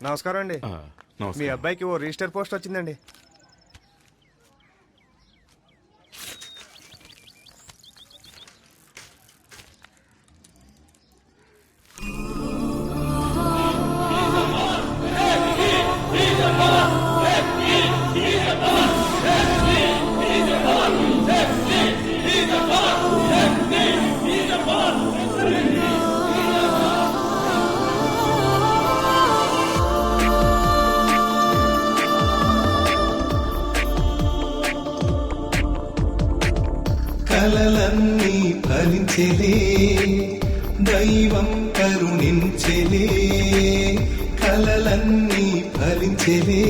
నమస్కారం అండి. మీ నమస్కారం. అబ్బాయికి ఓ రిజిస్టర్ పోస్ట్ వచ్చిందండి. కలలన్నీ ఫలించెలే, దైవం కరుణించెలే. కలలన్నీ ఫలించెలే,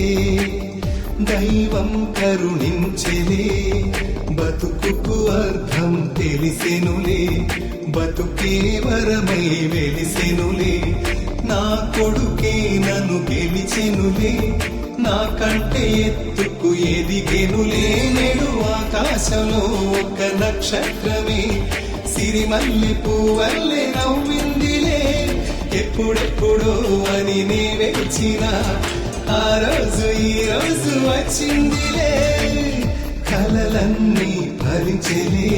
దైవం కరుణించెలే. బతుకుకు అర్థం తెలిసెనులే, బతుకే వరమై వెలిసెనులే. నా కొడుకే నన్ను గెలిచెనులే, నాకంటే ఎత్తుకు ఎదిగెనులే. నేడు ఆకాశంలో ఒక నక్షత్రమే సిరిమల్లి పువ్వల్లే నవ్విందిలే. ఎప్పుడెప్పుడో అని నే వేచిన ఆ రోజు ఈ రోజు వచ్చిందిలే. కలలన్నీ ఫలించెలే,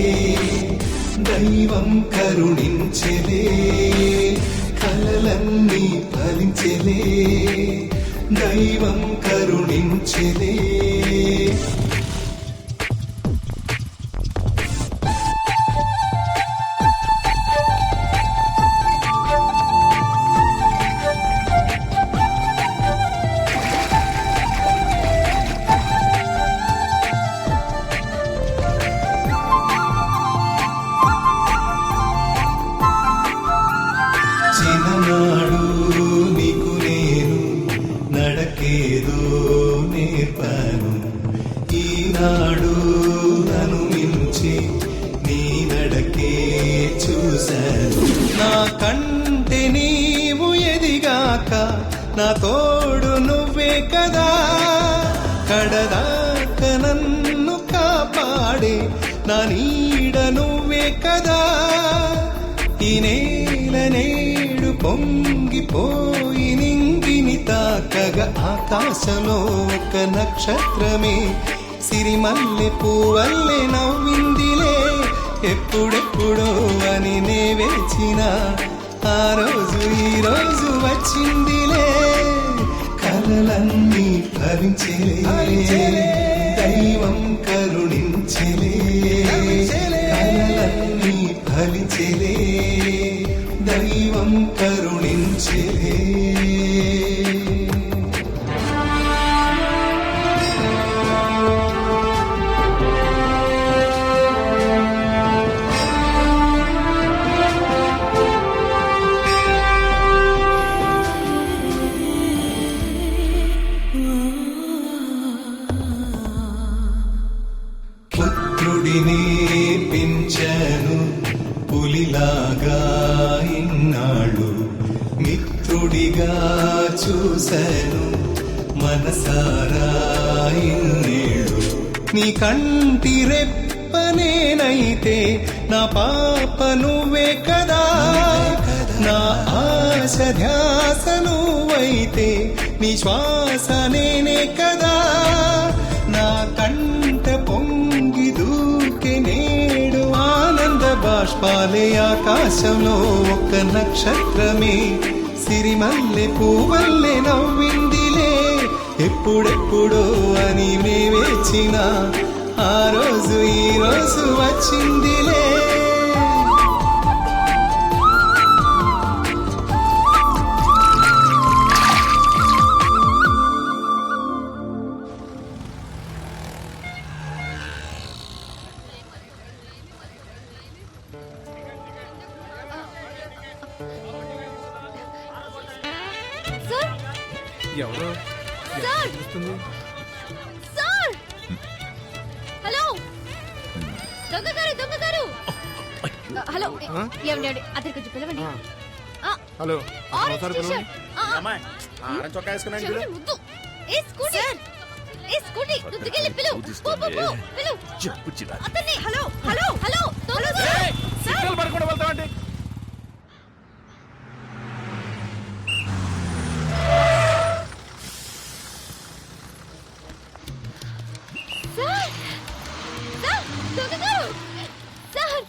దైవం కరుణించెలే. కలలన్నీ ఫలించెలే, దైవం కరుణించెలే. చిన్ననాడు నీకు నేను నడకేదో నేర్పాను, ఈనాడు నన్ను మించి నీ నడకే చూశాను. నా కంటే నీవు ఎదిగాక నా తోడు నువ్వే కదా, కడదాక నన్ను కాపాడే నా నీడ నువ్వే కదా. ఈ నేల నేడు పొంగిపోయి నింగిని తాకగా ఆకాశంలో ఒక నక్షత్రమే సిరిమల్లె పువ్వల్లే నవ్విందిలే. ఎప్పుడెప్పుడో అని నే వేచిన ఆ రోజు ఈ రోజు వచ్చిందిలే. కలలన్నీ ఫలించెలే, దైవం కరుణించెలే. కలలన్నీ ఫలించెలే, దైవం కరుణించెలే. పుత్రుడిని పింఛను పులిలాగా ఇన్నాళ్ళు, మిత్రుడిగా చూశాను మనసారా ఇన్నేళ్ళు. నీ కంటి రెప్పనేనైతే నా పాప నువ్వే కదా, నా ఆశ ధ్యాస నువ్వైతే నీ శ్వాస నేనే కదా. నా కంట పొంగి దూకే నేడు ఆనంద బాష్పాలే. ఆకాశంలో ఒక నక్షత్రమే సిరిమల్లె పువ్వల్లే నవ్విందిలే. ఎప్పుడెప్పుడో అని నే వేచిన ఆ రోజు ఈ రోజు వచ్చిందిలే. సార్ ఎవరు సార్ సార్ హలో దొంగ గారు హలో ఏమండి అతనికి కొంచెం పిలవండి. హలో ఆరెంజ్ ఒకసారి పిలవండి. టీ-షర్ట్. చొక్కా వేసుకున్నాను చెవిటి ముద్దు. ఏ స్కూటీ ఏ స్కూటీ దుద్దుకెళ్ళి పిలు పిలు అతన్ని. హలో హలో హలో సిగ్నల్ పడకుండా వెళ్తామండి. దొంగగారు! సార్,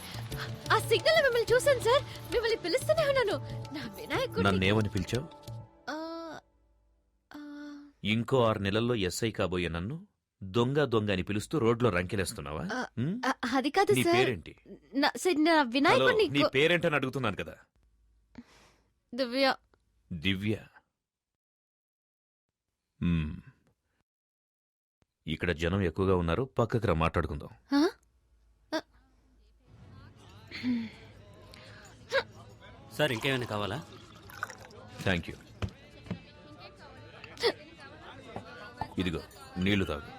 ఆ సిగ్నల్ లో మిమ్మల్ని చూసాను సార్. మిమ్మల్ని పిలుస్తూనే ఉన్నాను. నా వినాయకుడిని నన్నేమని పిలిచావు? ఆ, ఆ, ఇంకో 6 నెలల్లో ఎస్ఐ కాబోయే నన్ను దొంగ దొంగ అని పిలుస్తూ రోడ్లో రంకెలేస్తున్నావా? ఉమ్? అది కాదు నీ సార్. పేరేంటి? సార్, నా హలో, వినాయకుడిని నీ పేరేంటని అడుగుతున్నాను కదా. దివ్య. దివ్య. మ్మ్. ఇక్కడ జనం ఎక్కువగా ఉన్నారు, పక్కకి రా మాట్లాడుకుందాం. ఆ? సార్ ఇంకేమైనా కావాలా? Thank you. ఇదిగో నీళ్లు తాగు.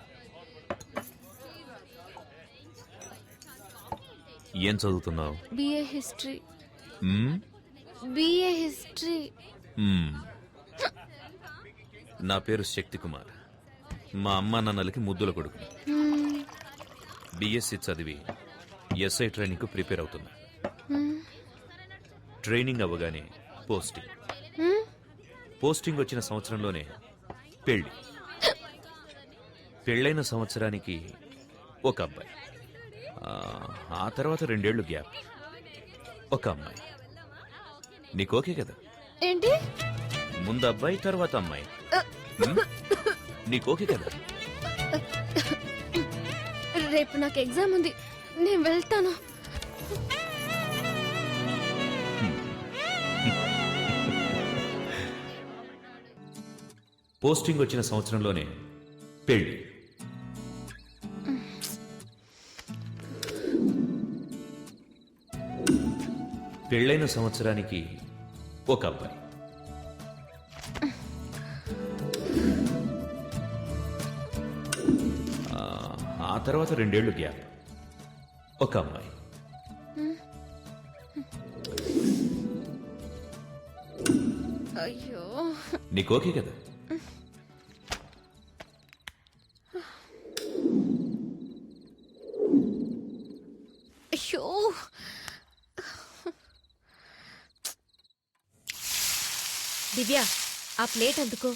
ఏం చదువుతున్నావు? BA history. మ్మ్? BA history. మ్మ్. నా పేరు శక్తి కుమార్. మా అమ్మా నాన్నలకి ముద్దుల కొడుకు. బిఎస్సి చదివి ఎస్ఐ ట్రైనింగ్కు ప్రిపేర్ అవుతున్నా. ట్రైనింగ్ అవ్వగానే పోస్టింగ్ వచ్చిన సంవత్సరంలోనే పెళ్లి. పెళ్ళైన సంవత్సరానికి ఒక అబ్బాయి. ఆ తర్వాత 2 ఏళ్లు గ్యాప్, ఒక అమ్మాయి. నీకు ఓకే కదా? ఏంటి? ముందు అబ్బాయి తర్వాత అమ్మాయి. నీకు ఓకే కదా? రేపు నాకు ఎగ్జామ్ ఉంది, నేను వెళ్తాను. పోస్టింగ్ వచ్చిన సంవత్సరంలోనే పెళ్లి. పెళ్ళైన సంవత్సరానికి ఒక అబ్బాయి. ఆ తర్వాత 2 ఏళ్లు గ్యాప్, ఒక అమ్మాయి. అయ్యో, నీకు ఓకే కదా? అయ్యో. దివ్య, ఆ ప్లేట్ అందుకో.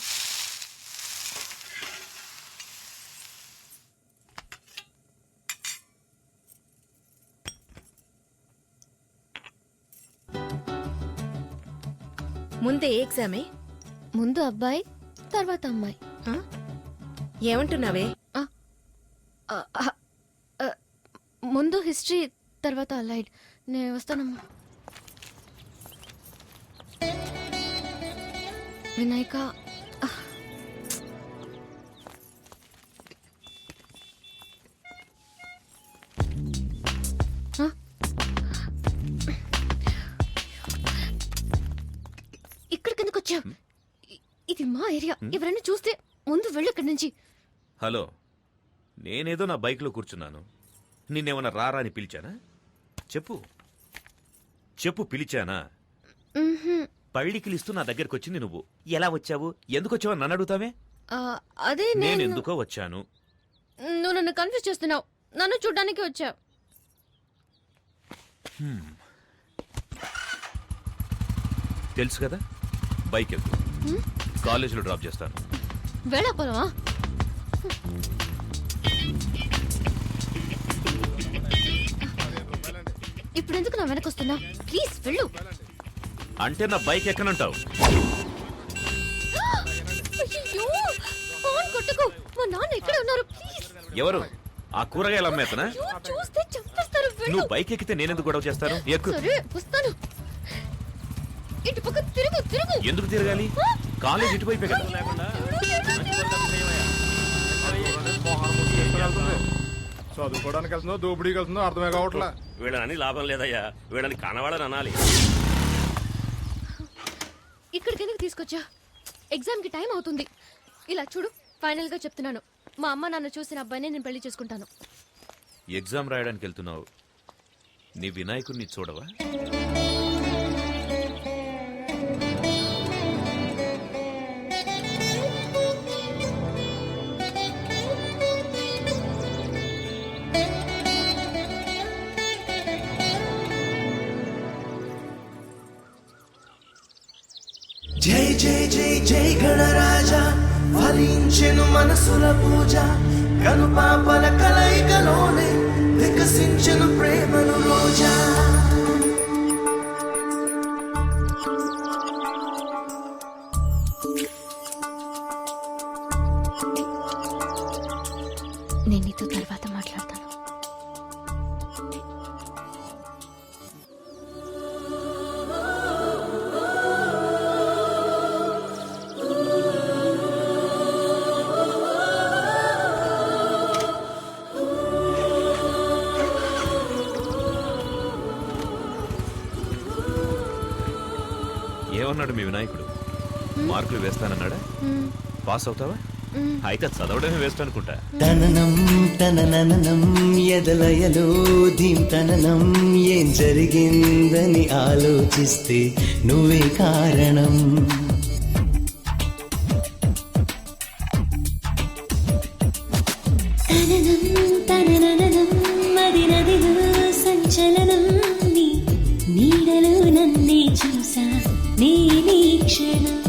ముందే ఏ ఎగ్జామే? ముందు అబ్బాయి తర్వాత అమ్మాయి. ఆ? ఏమంటున్నావే? ఆ, ఆ, ఆ, ముందు హిస్టరీ తర్వాత అలైడ్. నేను వస్తానమ్మా. వినాయక, ఇక్కడికి ఎందుకు వచ్చావు? ఇది మా ఏరియా. ఎవరైనా చూస్తే ముందు వెళ్ళు ఇక్కడి నుంచి. హలో, నేనేదో నా బైక్లో కూర్చున్నాను. నిన్నేమన్నా రారా అని పిలిచానా? చెప్పు చెప్పు, పిలిచానా? పళ్ళికిలిస్తూ నా దగ్గరకు వచ్చింది నువ్వు. ఎలా వచ్చావు, ఎందుకు వచ్చావు నన్ను అడుగుతావే? అదే నేను ఎందుకో వచ్చాను. నువ్వు నన్ను కన్ఫ్యూజ్ చేస్తున్నావు. నన్ను చూడ్డానికి వచ్చావు. తెలుసు కదా, బైక్ ఎక్కు. కాలేజీలో డ్రాప్ చేస్తాను. వెళ్ళపోదామా? ఇప్పుడు ఎందుకు నా వెనకొస్తున్నా? ప్లీజ్ వెళ్ళు. అంటే నా బైక్ ఎక్కనంటావు? అయ్యో, ఫోన్ కొట్టుకో. మా నాన్న ఎక్కడ ఉన్నారు? ప్లీజ్. ఎవరు? ఆ కూరగాయల అమ్మేతనా? అయ్యో, చూస్తే చంపేస్తారు. వెళ్ళు. నువ్వు బైక్ ఎక్కితే నేనెందుకు గొడవ చేస్తాను? ఎక్కు. సరే, వస్తాను. ఇటు పక్క తిరుగు తిరుగు. ఎందుకు తిరగాలి? కాలేజ్ ఇటువైపే కదా. చదువుకోవడానికి వెళ్తుందో దోపిడీకి వెళ్తుందో అర్థమే కావట్లే. వీళ్ళని లాభం లేదయ్యా, వీళ్ళని కనవాడని అనాలి. ఇక్కడికి ఎందుకు తీసుకొచ్చా? ఎగ్జామ్ కి టైం అవుతుంది. ఇలా చూడు, ఫైనల్ గా చెప్తున్నాను, మా అమ్మ నాన్న చూసిన అబ్బాయినే నేను పెళ్లి చేసుకుంటాను. ఎగ్జామ్ రాయడానికి వెళ్తున్నావు, నీ వినాయకుడిని చూడవా? జై జై జై జై గణరాజా, ఫలించెను మనసుల పూజ, కనుపాపల కలయికలోనే వికసించను ప్రేమను రోజా నేను నీతో తర్వాత మాట్లాడతాను. ఏమన్నాడు మీ వినాయకుడు? మార్కులు వేస్తానన్నాడా? పాస్ అవుతావా? అయితే చదవడమే వేస్ట్ అనుకుంటా. తననం తనననం ఎదలయలో ధీం తననం ఏం జరిగిందని ఆలోచిస్తే నువ్వే కారణం. తననం మరి నదిలో సంచలనం నీడలో నన్నే చూసా నేనీ క్షణం.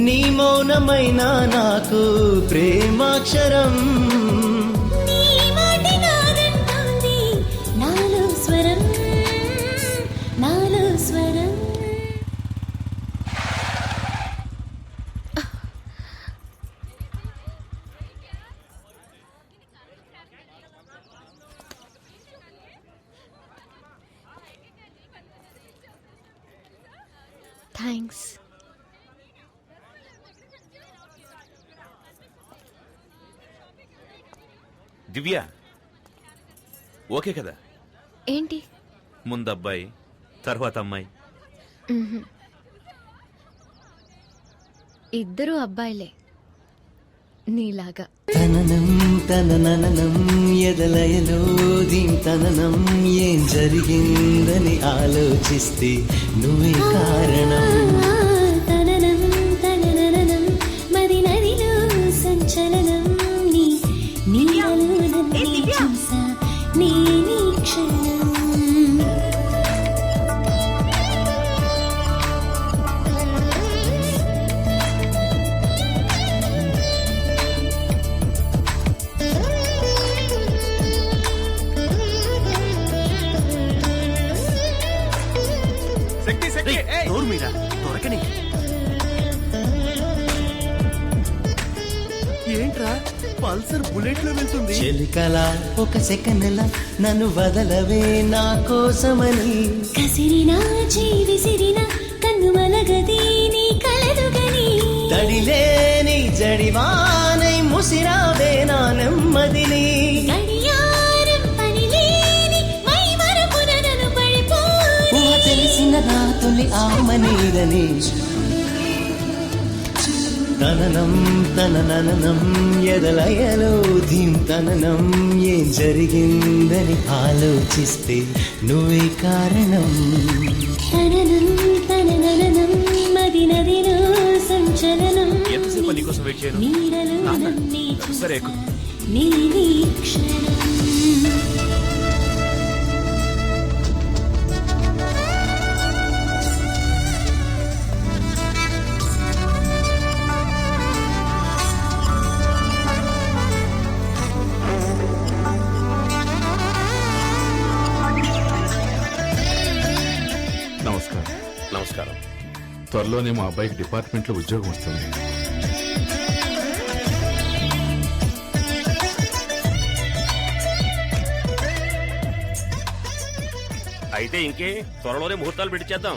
నీ మౌనమైన నాకు ప్రేమాక్షరం. నీ మాట నాదంటోంది నాలో స్వరం నాలో స్వరం. థ్యాంక్స్. దివ్య ఓకే కదా? ఏంటి? ముందు అబ్బాయి తర్వాత అమ్మాయి. ఇద్దరు అబ్బాయిలే నీలాగా. తననం తనననం ఎదలయలో ధీం తననం ఏం జరిగిందని ఆలోచిస్తే నువ్వే కారణం. తననం తనననం మరి నదిలో సంచలనం నీడలో నన్నే చూసా నేనీ క్షణం. శక్తి శక్తి ఏయ్! నోరు మీద దొరకని ఏంట్రా పల్సర్ బుల్లెట్ లో వెళ్తుంది. చెలికల ఒక సెకండ్ల నన్ను వదలవే నా కోసమని. కసిరినా చేయి విసిరినా కన్ను మలగది నీ కలదు గని. తడిలేని జడివానై ముసిరావే నా నెమ్మదిని. గడియారం పనిలేని మై మరపున నన్ను పడిపోని. ఊహ తెలిసిన నా తొలి ఆమనీరని. తననం తనననం ఎదలయలో ధీం తననం ఏం జరిగిందని ఆలోచిస్తే నువ్వే కారణం. తననం తనననం మది నదిలో సంచలనం ఎంతసేపు నీకోసం వెయిట్ చేయను? నీడలో నాన్న, నన్నే సరే చూసా ఎక్కు. నేనీ క్షణం. నమస్కారం. నమస్కారం. త్వరలోనే మా అబ్బాయికి డిపార్ట్మెంట్ లో ఉద్యోగం వస్తుంది. అయితే ఇంకే త్వరలోనే ముహూర్తాలు పెట్టించేద్దాం.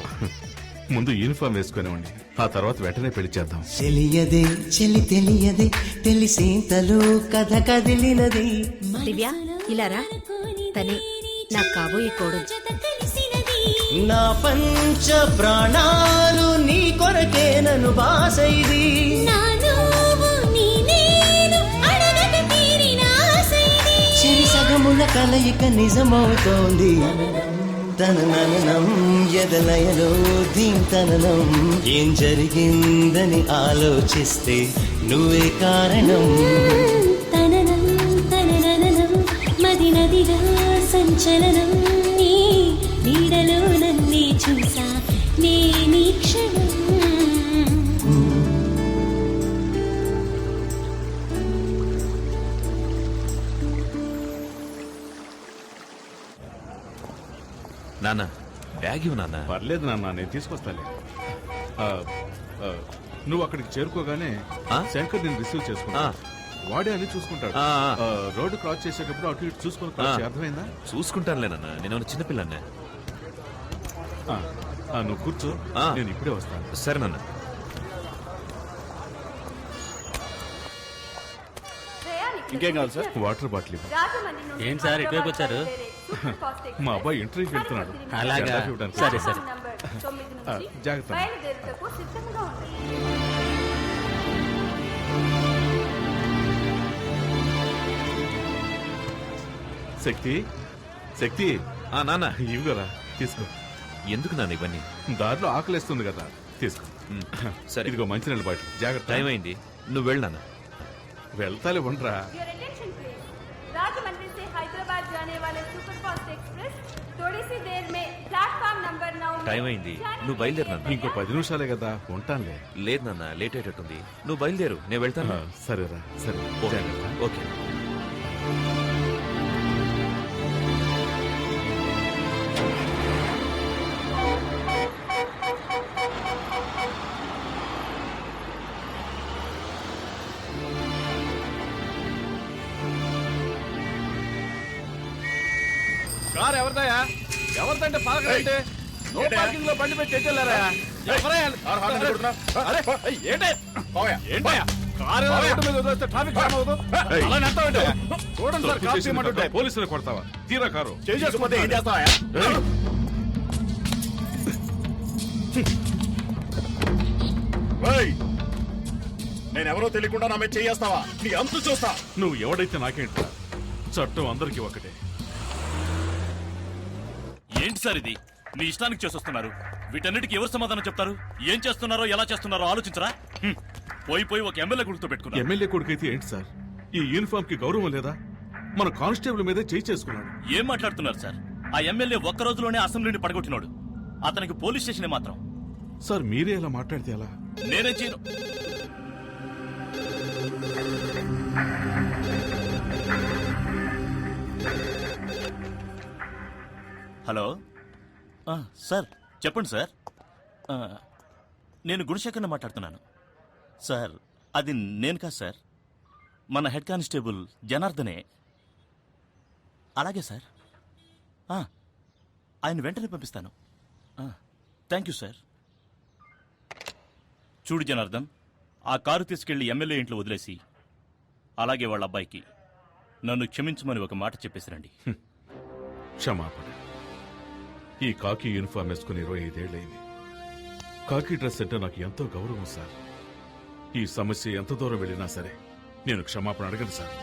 ముందు యూనిఫామ్ వేసుకునేవ్వండి, ఆ తర్వాత వెంటనే పెళ్లి చేద్దాం. తెలియదే చెలి తెలియదే తెలిసేంతలో కథ కదిలినది. దివ్య ఇలా రా. తనే నాకు కాబోయే కోడలు. జత కలిసినది నా పంచ ప్రాణాలు నీ కొరకే నన్ను బాసైది. నా నువ్వు నీ నేను అడగక తీరిన ఆశ ఇది. చెరి సగముల కలయిక నిజమవుతోంది. తనననం ఎదలయలో ధీం తననం ఏం జరిగిందని ఆలోచిస్తే నువ్వే కారణం. తననం తనననం మది నదిగా సంచలనం నీడలో నన్నే చూసా నేనీ క్షణం. నాన్న బ్యాగ్ ఇవ్వు నాన్న. పర్లేదు నాన్న, నేను తీసుకొస్తాలే. ఆ, ఆ, నువ్వు అక్కడికి చేరుకోగానే ఆ? శంకర్ నేను రిసీవ్ చేసుకుంటా. ఆ. వాడే అని చూసుకుంటాడు. ఆ, ఆ. ఆ, రోడ్డు క్రాస్ చేసేటప్పుడు అటు ఇటు చూసుకొని క్రాస్ చేయి, ఆ. అర్థమైందా? చూసుకుంటానులే నాన్న, నేను చిన్నపిల్లనే. ఆ, ఆ, నువ్వు కూర్చో, ఆ. నేను ఇప్పుడే వస్తాను. సరే నాన్న. ఇంకేం కావాలి సార్? వాటర్ బాటిల్ ఇవ్వు. ఏం సార్ ఇటువైపు వచ్చారు? మా అబ్బాయి ఇంటర్వ్యూకి వెళ్తున్నాడు. అలాగా? జెండా ఇవ్వడానికి. సరే సరే. ఆ, జాగ్రత్త. శక్తి, శక్తి, ఆ నాన్న, ఇవ్వరా, తీసుకో. ఎందుకు నాన్న ఇవన్నీ? దారిలో ఆకలిస్తుంది కదా, తీసుకో. ఉమ్, సరే. ఇదిగో మంచినీళ్ళ బాటిల్, జాగ్రత్త. టైం అయింది, నువ్వు వెళ్ళు నాన్న. వెళ్తాలే, ఉండరా. राजमंड्री से हैदराबाद जाने वाले सुपरफास्ट एक्सप्रेस थोड़ी सी देर में प्लेटफॉर्म नंबर 9 టైం అయింది, నువ్వు బయలుదేరు నాన్న. ఇంకో 10 నిమిషాలే కదా, ఉంటానులే. లేదు నాన్న, లేట్ అయ్యేటట్టుంది. నువ్వు బయలుదేరు, నేను వెళ్తాను. సరేరా, సరే, ఓకే. జాగ్రత్త. ఓకే. కారు ఎవరిదయా? ఎవరిదంటే పాలకంటే నో పార్కింగ్ లో బండి పెట్టి ఎట్టెళ్ళారా? ఎవరయ్యా? అరే, ఏంటే? ఏంటయ్యా? కారు ఏదో రోడ్డు మీద వదిలేస్తే ట్రాఫిక్ జామ్ అవ్వదు? అలా నెడతావేంటి? చూడండి సార్, కారు తీయమంటుంటే. పోలీసులు కొడతావా? తీరా కారు. చేసుకుంటే ఏం చేస్తావా? నేనెవరో తెలియకుండా నా మీద చేయేస్తావా? నీ అంతు చూస్తా. నువ్వు ఎవడైతే నాకేంట్రా, చట్టం అందరికీ ఒకటే. ఏంటి సార్ ఇది? మీ ఇష్టానికి చేసొస్తున్నారు. వీటన్నిటికీ ఎవరు సమాధానం చెప్తారు? ఏం చేస్తున్నారో ఎలా చేస్తున్నారో ఆలోచించరా? పోయి పోయి ఒక ఎమ్మెల్యే గుర్తు పెట్టుకున్నారు. ఎమ్మెల్యే కొడుకైతే ఏంటి సార్, ఈ యూనిఫామ్ కి గౌరవం లేదా? మన కానిస్టేబుల్ మీదే చేయి చేసుకున్నాడు. ఏం మాట్లాడుతున్నారు సార్? ఆ ఎమ్మెల్యే ఒక్క రోజులోనే అసెంబ్లీని పడగొట్టినాడు. అతనికి పోలీస్ స్టేషన్ మాత్రం. సార్ మీరే ఇలా మాట్లాడితే ఎలా? నేనేం చేయను. హలో సార్, చెప్పండి సార్. నేను గుణశేఖర్ని మాట్లాడుతున్నాను సార్. అది నేను కాదు సార్, మన హెడ్ కానిస్టేబుల్ జనార్దనే. అలాగే సార్, ఆయన వెంటనే పంపిస్తాను. Thank you sir. చూడు జనార్దన్, ఆ కారు తీసుకెళ్లి ఎమ్మెల్యే ఇంట్లో వదిలేసి అలాగే వాళ్ళ అబ్బాయికి నన్ను క్షమించమని ఒక మాట చెప్పేసిరండి. క్షమాపణ. ఈ కాకి యూనిఫామ్ వేసుకుని 25 ఏళ్ళైంది. కాకి డ్రెస్ అంటే నాకు ఎంతో గౌరవం సార్. ఈ సమస్య ఎంత దూరం వెళ్ళినా సరే నేను క్షమాపణ అడగను సార్.